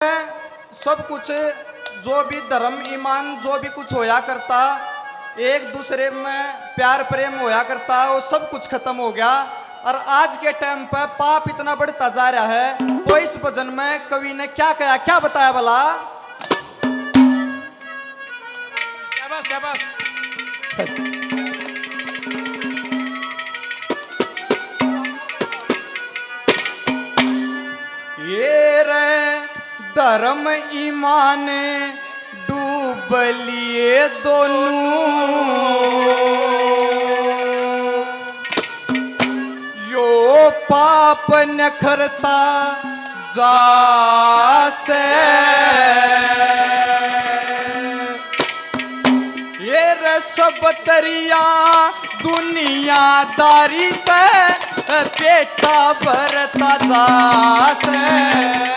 सब कुछ जो भी धर्म ईमान जो भी कुछ होया करता, एक दूसरे में प्यार प्रेम होया करता, वो सब कुछ खत्म हो गया। और आज के टाइम पर पाप इतना बढ़ता जा रहा है। तो इस भजन में कवि ने क्या कहा, क्या बताया भला? शाबाश शाबाश। ये रे धर्म ईमान डूब लिए दोनों, यो पाप नखरता जासे। ये रे सब तरिया दुनियादारी ते पेटा भरता जासे।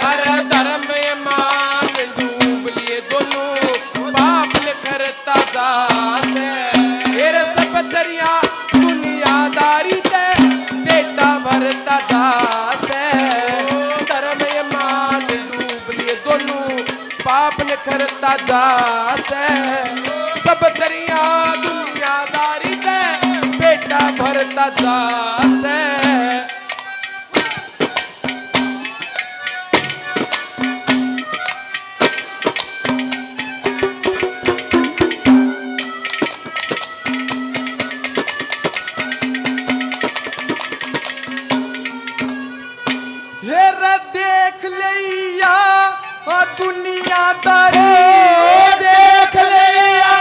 अरे धर्म ईमान डूब लिए दोनों, पाप निखरता जासे। तेरे सब दरिया दुनियादारी ते पेटा भरता जासे। धर्म ईमान डूब लिए दोनों, पाप निखरता जासे। सब दरिया दुनियादारी ते पेटा भरता जासे। देख लिया दुनियादारी, देख लिया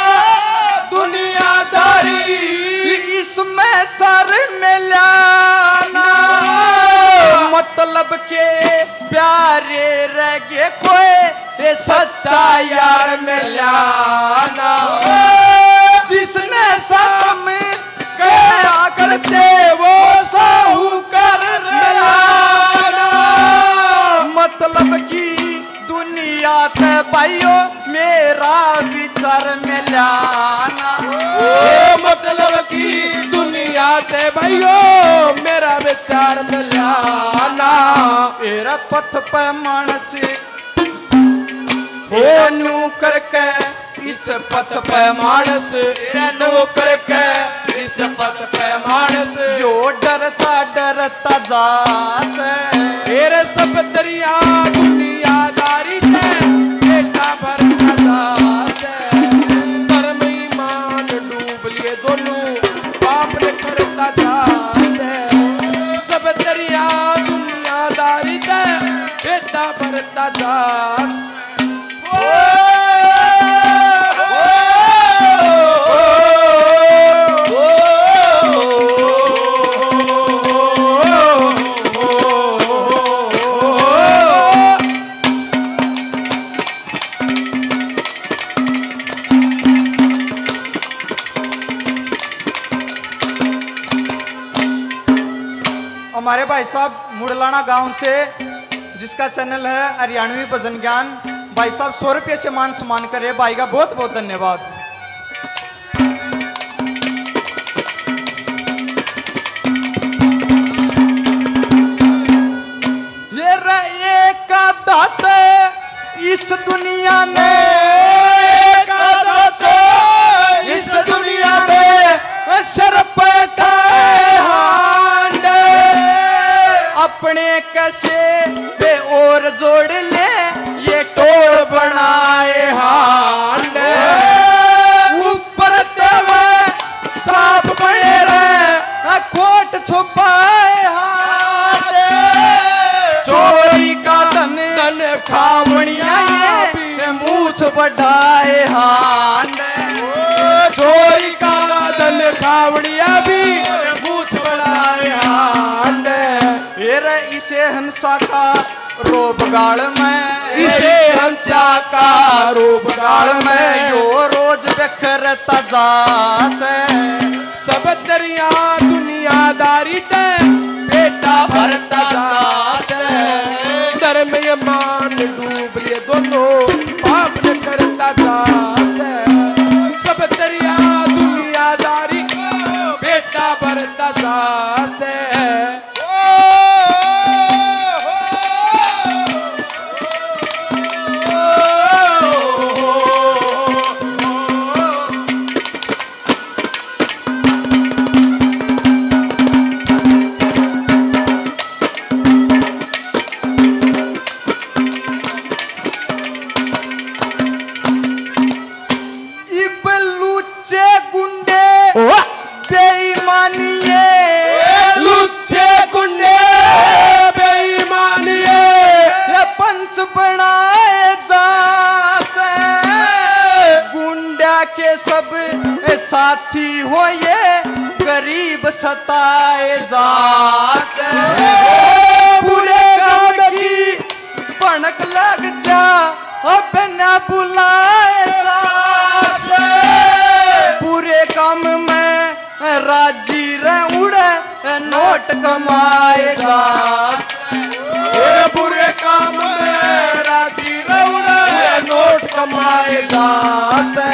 दुनियादारी, इसमें सर मिलाना मतलब के प्यारे रह गए कोई सच्चा यार मिलाना। जिसने सतम क्या करते वो साहूकार मिलाना। मतलब की दुनिया ते भाइयों मेरा विचार मिलाना। मतलब की दुनिया ते भाइयों मेरा विचार मिलाना। तेरा पथ पे मानस हो नू करके इस पथ पे मानस, नू करके इस पथ पे मानस, जो डरता डरता जासे। तेरे सब दरिया दुनियादारी ते पेटा भरता जासे। धर्म ईमान डूब लिए दोनों, पाप निखरता जासे। सब दरिया दुनियादारी ते पेटा भरता जासे। हमारे भाई साहब मुड़लाना गांव से, जिसका चैनल है हरियाणवी भजन ज्ञान, भाई साहब 100 रुपये से मान सम्मान करे। भाई का बहुत बहुत धन्यवाद। ये रे का दाते इस दुनिया ने, का दाते इस दुनिया में सर पे अपने कसे पे और जोड़ ले, ये टोल बनाए हांड। ऊपर तवे सांप बने रहे कोट छुपाए हांड। चोरी का धन खावणिया ये मूछ बढ़ाए हांड। चोरी का धन खावड़िया भी मूछ बढ़ाए हांड। इसे हंसा का रोब गाड़ में, इसे हंसा का रोब गाड़ में, यो रोज बिखरता जासे। सब दरिया दुनियादारी ते पेटा भरता जासे। धर्म ईमान डूब लिए दोनों, पाप न करता जासे। सब दरिया दुनियादारी पेटा भरता जासे। साथी हो ये गरीब सताए जासे पूरे काम की भनक लग जा अब न बुलाए जासे पूरे काम में राजी रह उड़े नोट कमाएगा ये बुरे काम में राजी रहुए नोट कमाएगा से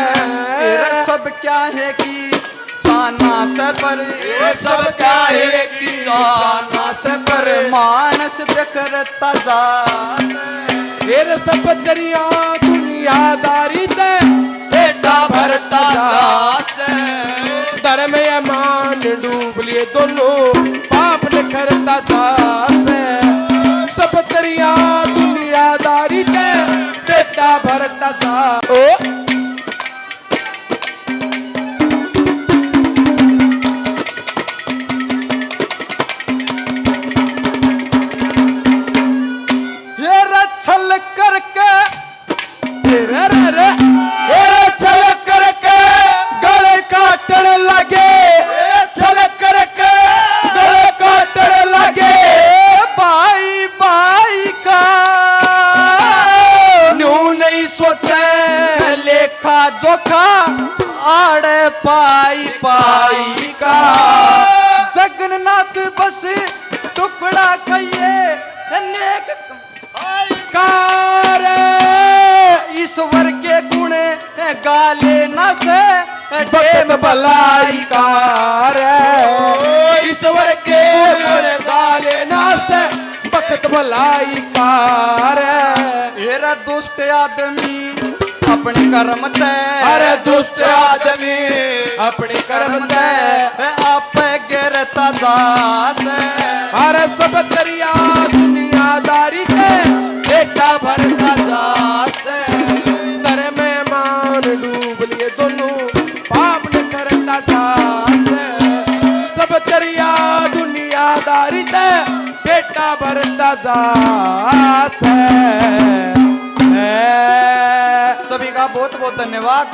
तेरा सब क्या है कि जाना से पर ये सब क्या है कि जाना से पर मानस बेकरता जा ये सब दरिया दुनियादारी ते बेटा भरता जाते धर्म ईमान डूब लिए दोनों पाप निखरता जासे सब दरिया दुनियादारी ते बेटा भरता जा ओ ये रछल करके रे रे रे ये चल करके गले काटन लगे चल करके गले काटन लगे भाई भाई का न्यू नहीं सोचे लेखा जोखा आड़े पाई पाई का जगन्नाथ बस टुकड़ा कहिए नेक कार ईश्वर के गुण गाले न से बखत भलाई कार ईश्वर के गुण गाले ना से बखत भलाई कार तेरा दुष्ट आदमी अपने कर्म ते अरे दुष्ट आदमी अपने कर्म ते आप गिरता जासे अरे सब दरिया दुनियादारी ते बेटा भरता जाते दर में मान डूब लिए दोनों पाप न करता जासे सब दरिया दुनियादारी ते बेटा भरता जासे सभी का बहुत बहुत धन्यवाद।